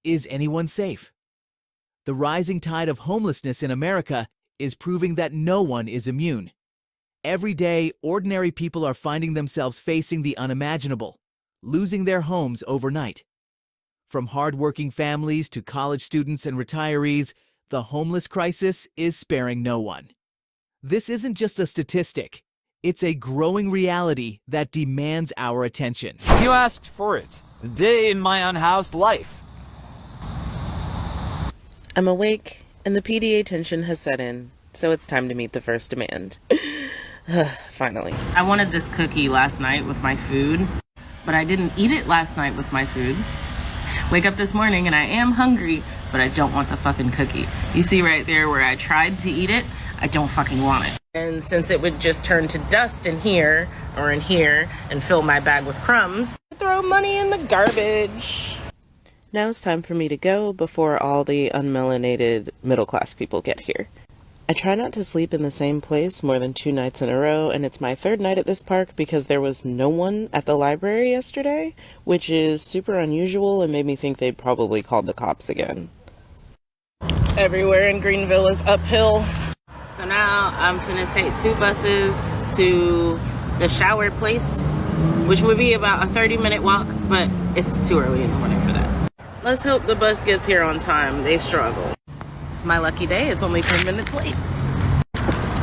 Is anyone safe? The rising tide of homelessness in America is proving that no one is immune. Every day, ordinary people are finding themselves facing the unimaginable, losing their homes overnight. From hardworking families to college students and retirees, the homeless crisis is sparing no one. This isn't just a statistic. It's a growing reality that demands our attention. You asked for it. A day in my unhoused life. I'm awake, and the PDA tension has set in, so it's time to meet the first demand. Finally. I wanted this cookie last night with my food, but I didn't eat it last night with my food. Wake up this morning and I am hungry, but I don't want the fucking cookie. You see right there where I tried to eat it? I don't fucking want it. And since it would just turn to dust in here or in here and fill my bag with crumbs, throw money in the garbage. Now it's time for me to go before all the unmelanated middle-class people get here. I try not to sleep in the same place more than 2 nights in a row, and it's my 3rd night at this park because there was no one at the library yesterday, which is super unusual and made me think they'd probably called the cops again. Everywhere in Greenville is uphill. So now I'm finna take 2 buses to the shower place, which would be about a 30-minute walk, but it's too early in the morning for that. Let's hope the bus gets here on time. They struggle. It's my lucky day. It's only 10 minutes late.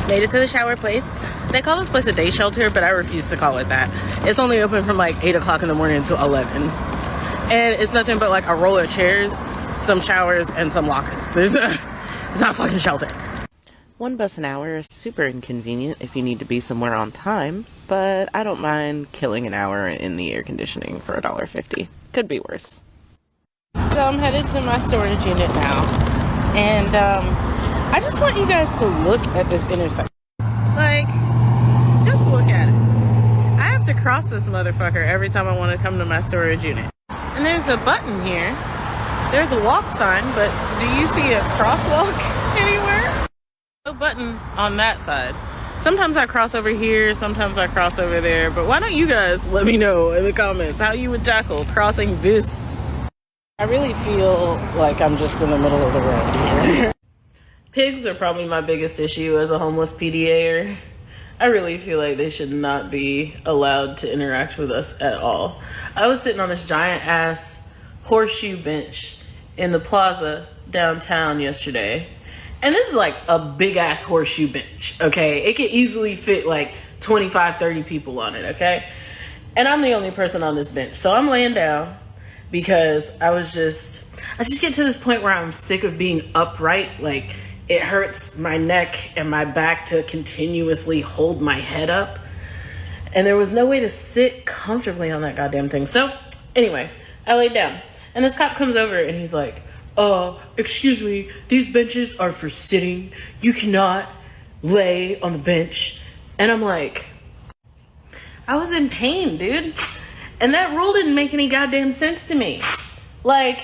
Made it to the shower place. They call this place a day shelter, but I refuse to call it that. It's only open from like 8 o'clock in the morning to 11. And it's nothing but like a roll of chairs, some showers, and some lockers. It's not a fucking shelter. 1 bus an hour is super inconvenient if you need to be somewhere on time, but I don't mind killing an hour in the air conditioning for $1.50. Could be worse. So I'm headed to my storage unit now, and I just want you guys to look at this intersection. Like, just look at it. I have to cross this motherfucker every time I want to come to my storage unit. And there's a button here. There's a walk sign, but do you see a crosswalk anywhere? No button on that side. Sometimes I cross over here, sometimes I cross over there, but why don't you guys let me know in the comments how you would tackle crossing this? I really feel like I'm just in the middle of the road here. Pigs are probably my biggest issue as a homeless PDA'er. I really feel like they should not be allowed to interact with us at all. I was sitting on this giant ass horseshoe bench in the plaza downtown yesterday. And this is like a big ass horseshoe bench, okay? It could easily fit like 25, 30 people on it, okay? And I'm the only person on this bench. So I'm laying down because I just get to this point where I'm sick of being upright. Like, it hurts my neck and my back to continuously hold my head up. And there was no way to sit comfortably on that goddamn thing. So anyway, I laid down and this cop comes over and he's like, excuse me, these benches are for sitting. You cannot lay on the bench. And I'm like, I was in pain, dude. And that rule didn't make any goddamn sense to me. Like,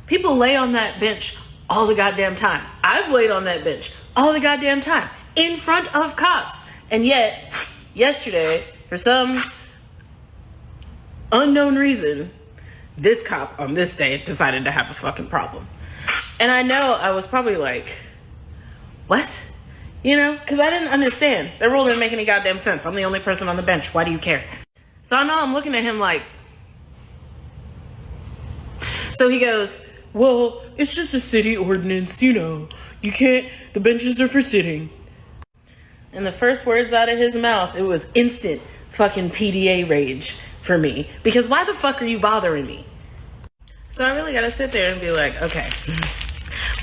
people lay on that bench all the goddamn time. I've laid on that bench all the goddamn time in front of cops. And yet, yesterday, for some unknown reason, this cop on this day decided to have a fucking problem. And I know I was probably like, what? You know, because I didn't understand. That rule didn't make any goddamn sense. I'm the only person on the bench. Why do you care? So I know I'm looking at him like, so he goes, well, it's just a city ordinance, you know, you can't, the benches are for sitting. And the first words out of his mouth, it was instant fucking PDA rage for me. Because why the fuck are you bothering me? So I really gotta sit there and be like, okay,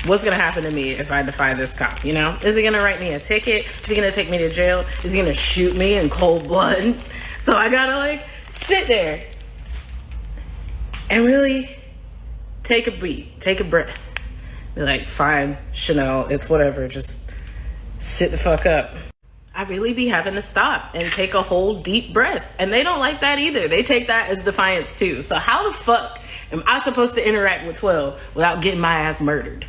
what's gonna happen to me if I defy this cop, you know? Is he gonna write me a ticket? Is he gonna take me to jail? Is he gonna shoot me in cold blood? So I gotta like sit there and really take a beat, take a breath. Be like, fine, Chanel, it's whatever, just sit the fuck up. I really be having to stop and take a whole deep breath. And they don't like that either. They take that as defiance too. So how the fuck am I supposed to interact with 12 without getting my ass murdered?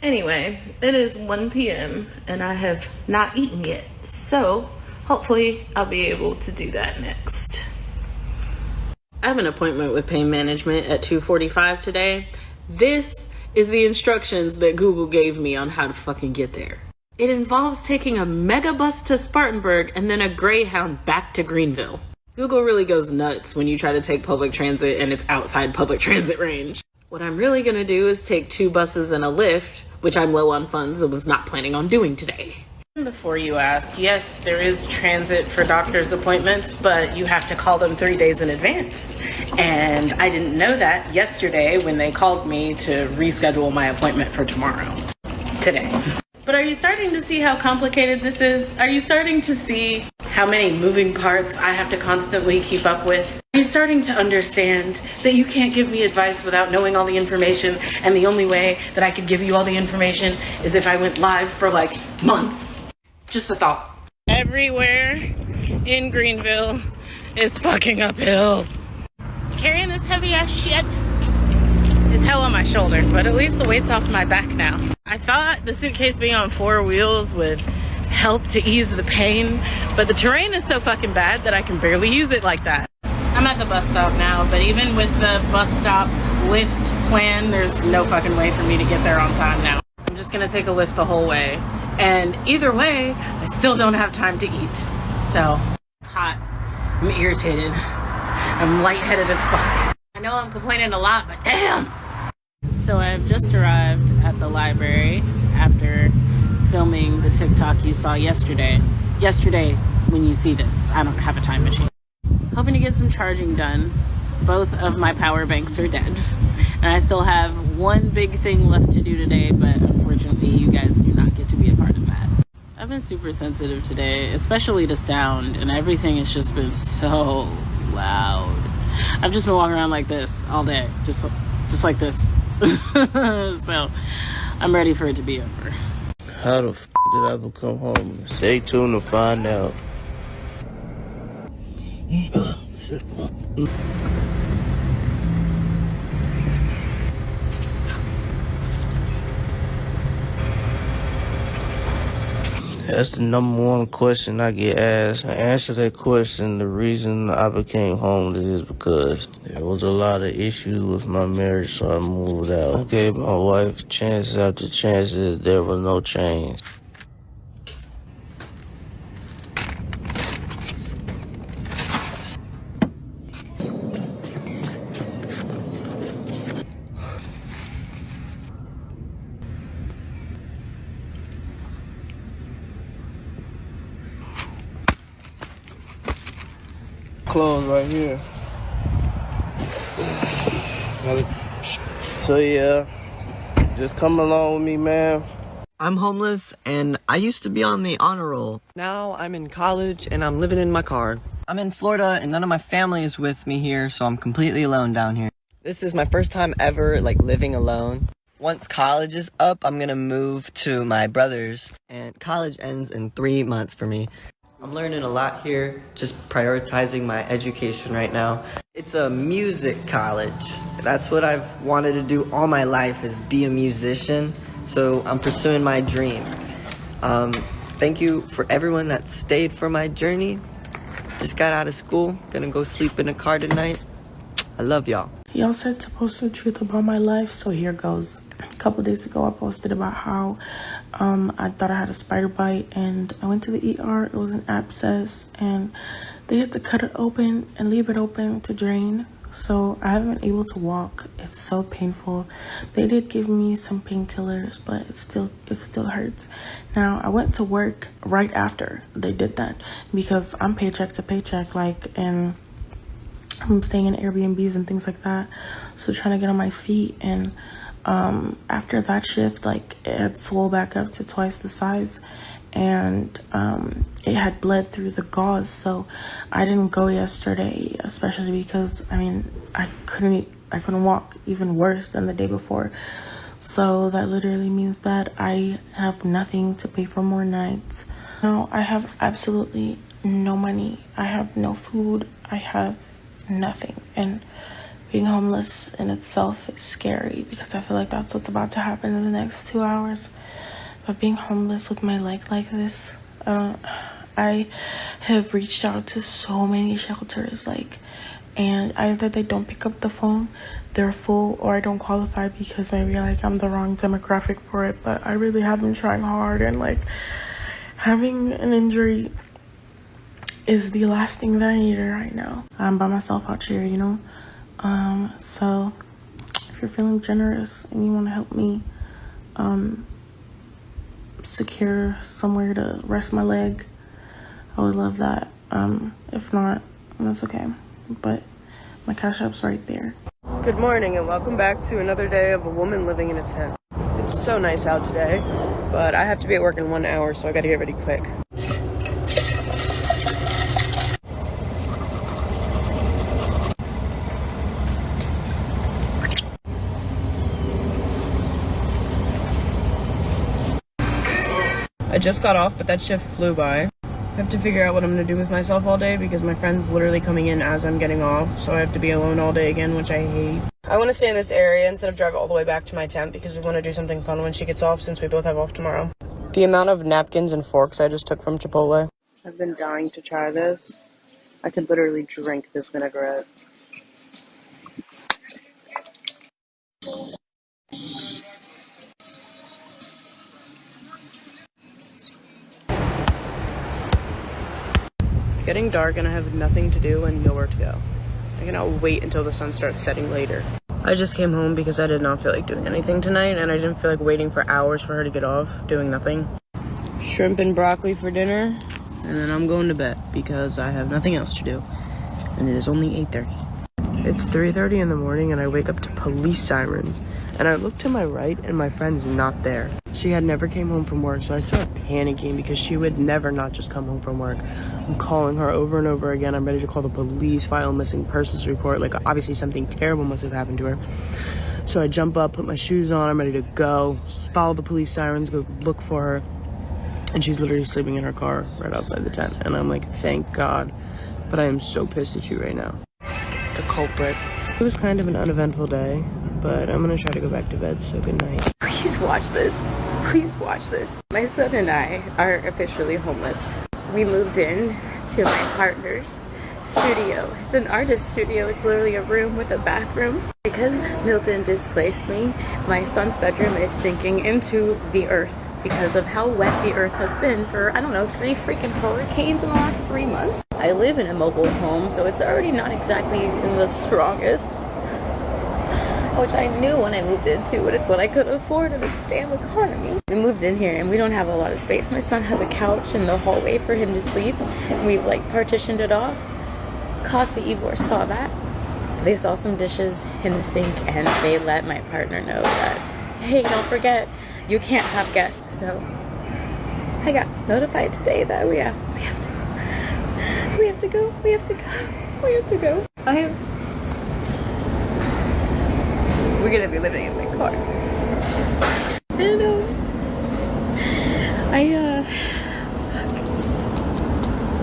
Anyway, it is 1 p.m. and I have not eaten yet. So hopefully I'll be able to do that next. I have an appointment with pain management at 2:45 today. This is the instructions that Google gave me on how to fucking get there. It involves taking a mega bus to Spartanburg and then a Greyhound back to Greenville. Google really goes nuts when you try to take public transit and it's outside public transit range. What I'm really gonna do is take 2 buses and a Lyft, which I'm low on funds and was not planning on doing today. Before you ask, yes, there is transit for doctor's appointments, but you have to call them 3 days in advance. And I didn't know that yesterday when they called me to reschedule my appointment for today. But are you starting to see how complicated this is? Are you starting to see how many moving parts I have to constantly keep up with? Are you starting to understand that you can't give me advice without knowing all the information, and the only way that I could give you all the information is if I went live for like months? Just a thought. Everywhere in Greenville is fucking uphill. Carrying this heavy ass shit is hell on my shoulder, but at least the weight's off my back now. I thought the suitcase being on 4 wheels would help to ease the pain, but the terrain is so fucking bad that I can barely use it like that. I'm at the bus stop now, but even with the bus stop Lyft plan, there's no fucking way for me to get there on time now. I'm just gonna take a Lyft the whole way. And either way, I still don't have time to eat. So, hot. I'm irritated. I'm lightheaded as fuck. I know I'm complaining a lot, but damn! So I've just arrived at the library after filming the TikTok you saw yesterday. Yesterday, when you see this, I don't have a time machine. Hoping to get some charging done. Both of my power banks are dead. And I still have one big thing left to do today, but unfortunately you guys do not get to be a part of that. I've been super sensitive today, especially to sound, and everything has just been so loud. I've just been walking around like this all day, just like this. So I'm ready for it to be over. How the f did I become homeless? Stay tuned to find out. That's the number one question I get asked. To answer that question, the reason I became homeless is because there was a lot of issues with my marriage, so I moved out. I gave my wife chances after chances. There was no change. Clothes right here. So yeah, just come along with me, man. I'm homeless and I used to be on the honor roll. Now I'm in college and I'm living in my car. I'm in Florida and none of my family is with me here, so I'm completely alone down here. This is my first time ever living alone. Once college is up, I'm gonna move to my brother's, and college ends in 3 months for me. I'm learning a lot here, just prioritizing my education right now. It's a music college. That's what I've wanted to do all my life, is be a musician. So I'm pursuing my dream. Thank you for everyone that stayed for my journey. Just got out of school, gonna go sleep in a car tonight. I love y'all. Y'all said to post the truth about my life, so here goes. A couple days ago, I posted about how I thought I had a spider bite, and I went to the ER. It was an abscess, and they had to cut it open and leave it open to drain. So I haven't been able to walk. It's so painful. They did give me some painkillers, but it still hurts. Now, I went to work right after they did that because I'm paycheck to paycheck, and I'm staying in Airbnbs and things like that. So trying to get on my feet, and after that shift, it had swole back up to twice the size, and it had bled through the gauze. So I didn't go yesterday, especially because I couldn't walk, even worse than the day before. So that literally means that I have nothing to pay for more nights. Now I have absolutely no money. I have no food. I have nothing. And being homeless in itself is scary because I feel like that's what's about to happen in the next 2 hours. But being homeless with my leg like this, I have reached out to so many shelters, and either they don't pick up the phone, they're full, or I don't qualify because maybe like I'm the wrong demographic for it. But I really have been trying hard, and like having an injury is the last thing that I needed right now. I'm by myself out here, you know. So if you're feeling generous and you want to help me secure somewhere to rest my leg, I would love that. If not, that's okay. But my Cash App's right there. Good morning and welcome back to another day of a woman living in a tent. It's so nice out today, but I have to be at work in 1 hour, so I gotta get ready quick. I just got off, but that shift flew by. I have to figure out what I'm going to do with myself all day because my friend's literally coming in as I'm getting off, so I have to be alone all day again, which I hate. I want to stay in this area instead of drive all the way back to my tent because we want to do something fun when she gets off since we both have off tomorrow. The amount of napkins and forks I just took from Chipotle. I've been dying to try this. I could literally drink this vinaigrette. It's getting dark and I have nothing to do and nowhere to go. I cannot wait until the sun starts setting later. I just came home because I did not feel like doing anything tonight, and I didn't feel like waiting for hours for her to get off, doing nothing. Shrimp and broccoli for dinner, and then I'm going to bed because I have nothing else to do. And it is only 8:30. It's 3:30 in the morning and I wake up to police sirens. And I look to my right and my friend's not there. She had never came home from work, so I started panicking because she would never not just come home from work. I'm calling her over and over again. I'm ready to call the police, file a missing persons report. Like, obviously something terrible must have happened to her. So I jump up, put my shoes on, I'm ready to go, follow the police sirens, go look for her. And she's literally sleeping in her car right outside the tent. And I'm like, thank God. But I am so pissed at you right now. The culprit. It was kind of an uneventful day, but I'm gonna try to go back to bed, so good night. Please watch this. Please watch this. My son and I are officially homeless. We moved in to my partner's studio. It's an artist studio. It's literally a room with a bathroom. Because Milton displaced me, my son's bedroom is sinking into the earth because of how wet the earth has been for, I don't know, 3 freaking hurricanes in the last 3 months. I live in a mobile home, so it's already not exactly the strongest, which I knew when I moved into, but it's what I could afford in this damn economy. We moved in here and we don't have a lot of space. My son has a couch in the hallway for him to sleep, and we've like partitioned it off. Casa Ivor saw that. They saw some dishes in the sink and they let my partner know that, hey, don't forget, you can't have guests. So I got notified today that we have to go. We're gonna be living in my car. And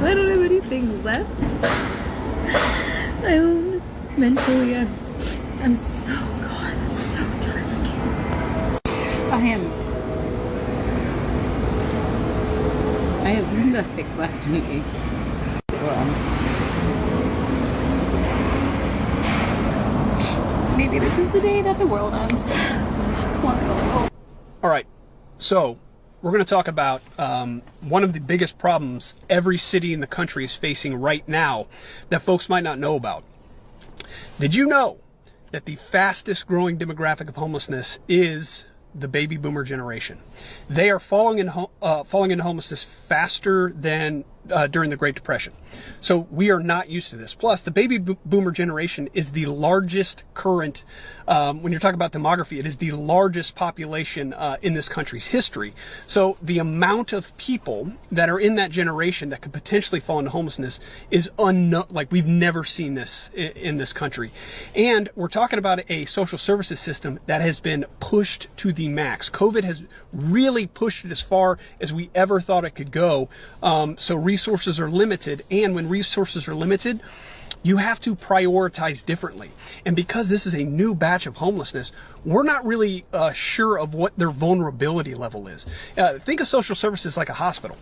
I don't have anything left. Mentally, I'm so gone. I'm so done. I have nothing left in me. Maybe this is the day that the world ends. Come on, go. All right, so we're going to talk about one of the biggest problems every city in the country is facing right now that folks might not know about. Did you know that the fastest growing demographic of homelessness is the baby boomer generation? They are falling into homelessness faster than during the Great Depression. So we are not used to this. Plus, the baby boomer generation is the largest current, when you're talking about demography, it is the largest population in this country's history. So the amount of people that are in that generation that could potentially fall into homelessness is like we've never seen this in this country. And we're talking about a social services system that has been pushed to the max. COVID has really pushed it as far as we ever thought it could go. So resources are limited, and when resources are limited, you have to prioritize differently. And because this is a new batch of homelessness, we're not really sure of what their vulnerability level is. Think of social services like a hospital.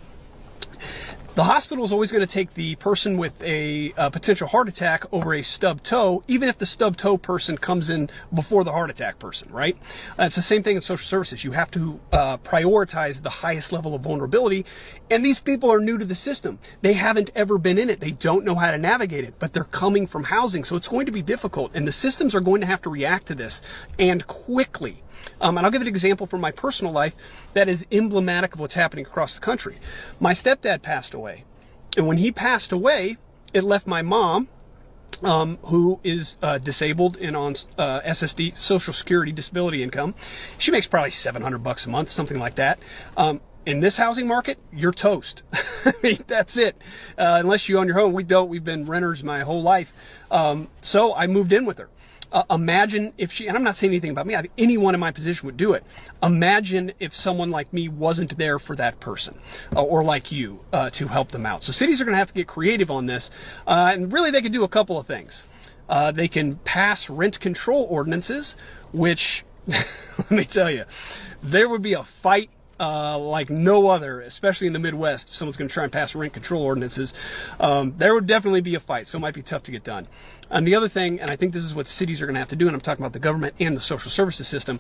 The hospital is always going to take the person with a potential heart attack over a stubbed toe, even if the stubbed toe person comes in before the heart attack person, right? It's the same thing in social services. You have to prioritize the highest level of vulnerability. And these people are new to the system. They haven't ever been in it. They don't know how to navigate it, but they're coming from housing. So it's going to be difficult. And the systems are going to have to react to this, and quickly. And I'll give an example from my personal life that is emblematic of what's happening across the country. My stepdad passed away. And when he passed away, it left my mom, who is disabled and on SSD, Social Security disability income. She makes probably $700 a month, something like that. In this housing market, you're toast. I mean, that's it. Unless you own your home. We don't. We've been renters my whole life. So I moved in with her. Imagine if she, and I'm not saying anything about me, I think anyone in my position would do it. Imagine if someone like me wasn't there for that person, or like you, to help them out. So cities are going to have to get creative on this. And really they can do a couple of things. They can pass rent control ordinances, which, let me tell you, there would be a fight like no other, especially in the Midwest. If someone's going to try and pass rent control ordinances, there would definitely be a fight, so it might be tough to get done. And the other thing, and I think this is what cities are going to have to do, and I'm talking about the government and the social services system,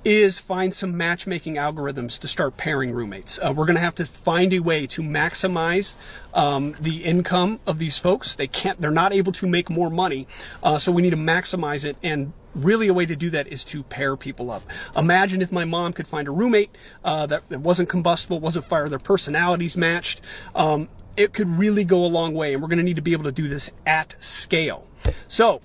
is find some matchmaking algorithms to start pairing roommates. We're going to have to find a way to maximize the income of these folks. They're not able to make more money, so we need to maximize it, and really a way to do that is to pair people up. Imagine if my mom could find a roommate that wasn't combustible, wasn't fire, their personalities matched. It could really go a long way, and we're going to need to be able to do this at scale. So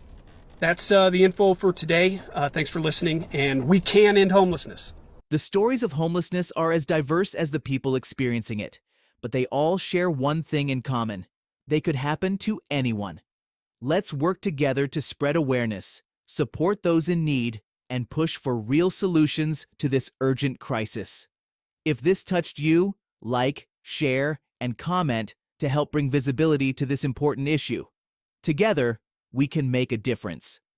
that's the info for today. Thanks for listening, and we can end homelessness. The stories of homelessness are as diverse as the people experiencing it, but they all share one thing in common. They could happen to anyone. Let's work together to spread awareness, support those in need, and push for real solutions to this urgent crisis. If this touched you, like, share, and comment to help bring visibility to this important issue. Together, we can make a difference.